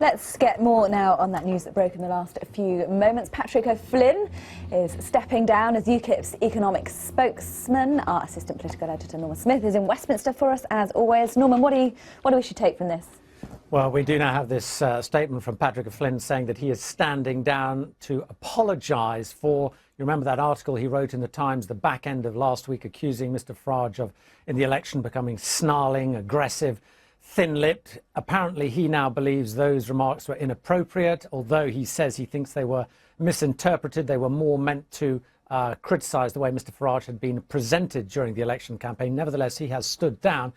Let's get more now on that news that broke in the last few moments. Patrick O'Flynn is stepping down as UKIP's economic spokesman. Our assistant political editor Norman Smith is in Westminster for us as always. Norman, what do we should take from this? Well, we do now have this statement from Patrick O'Flynn saying that he is standing down to apologise for, you remember that article he wrote in the Times the back end of last week accusing Mr Farage of, in the election, becoming snarling, aggressive, thin-lipped. Apparently he now believes those remarks were inappropriate, although he says he thinks they were misinterpreted. They were more meant to criticise the way Mr Farage had been presented during the election campaign. Nevertheless, he has stood down.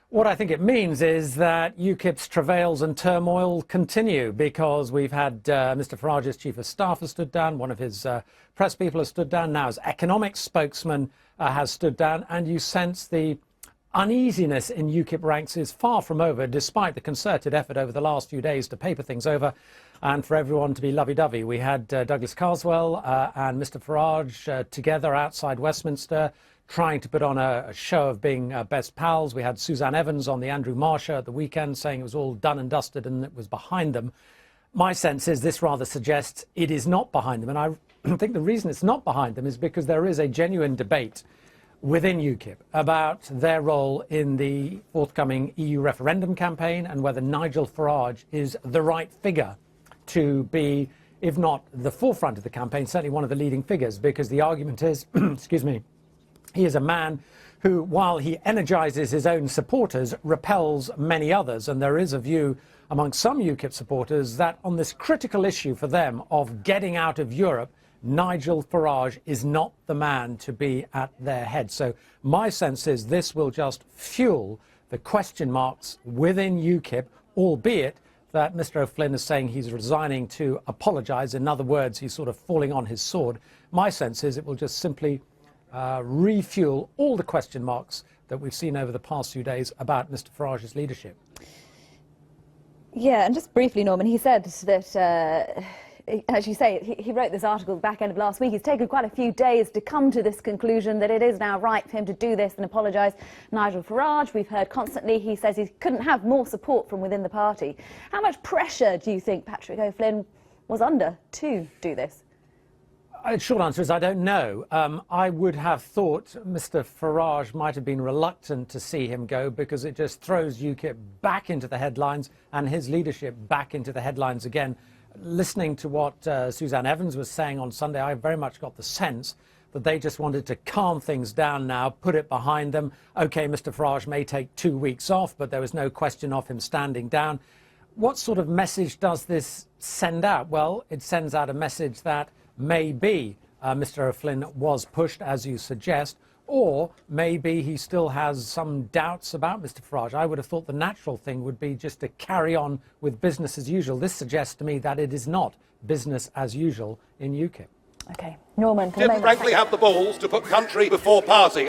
What I think it means is that UKIP's travails and turmoil continue, because we've had Mr Farage's chief of staff has stood down, one of his press people has stood down, now his economic spokesman has stood down, and you sense the uneasiness in UKIP ranks is far from over, despite the concerted effort over the last few days to paper things over and for everyone to be lovey-dovey. We had Douglas Carswell and Mr Farage together outside Westminster, trying to put on a show of being best pals. We had Suzanne Evans on the Andrew Marr show at the weekend saying it was all done and dusted and it was behind them. My sense is this rather suggests it is not behind them. And I think the reason it's not behind them is because there is a genuine debate within UKIP about their role in the forthcoming EU referendum campaign and whether Nigel Farage is the right figure to be, if not the forefront of the campaign, certainly one of the leading figures, because the argument is, excuse me, he is a man who, while he energises his own supporters, repels many others. And there is a view among some UKIP supporters that on this critical issue for them of getting out of Europe, Nigel Farage is not the man to be at their head. So my sense is this will just fuel the question marks within UKIP, albeit that Mr O'Flynn is saying he's resigning to apologise. In other words, he's sort of falling on his sword. My sense is it will just simply refuel all the question marks that we've seen over the past few days about Mr Farage's leadership. Yeah, and just briefly, Norman, he said that, as you say, he wrote this article at the back end of last week. He's taken quite a few days to come to this conclusion that it is now right for him to do this and apologise. Nigel Farage, we've heard constantly, he says he couldn't have more support from within the party. How much pressure do you think Patrick O'Flynn was under to do this? Short answer is I don't know. I would have thought Mr Farage might have been reluctant to see him go because it just throws UKIP back into the headlines and his leadership back into the headlines again. Listening to what Suzanne Evans was saying on Sunday, I very much got the sense that they just wanted to calm things down now, put it behind them. OK, Mr Farage may take 2 weeks off, but there was no question of him standing down. What sort of message does this send out? Well, it sends out a message that maybe Mr O'Flynn was pushed, as you suggest, or maybe he still has some doubts about Mr Farage. I would have thought the natural thing would be just to carry on with business as usual. This suggests to me that it is not business as usual in UKIP. OK. Norman, didn't frankly have the balls to put country before party.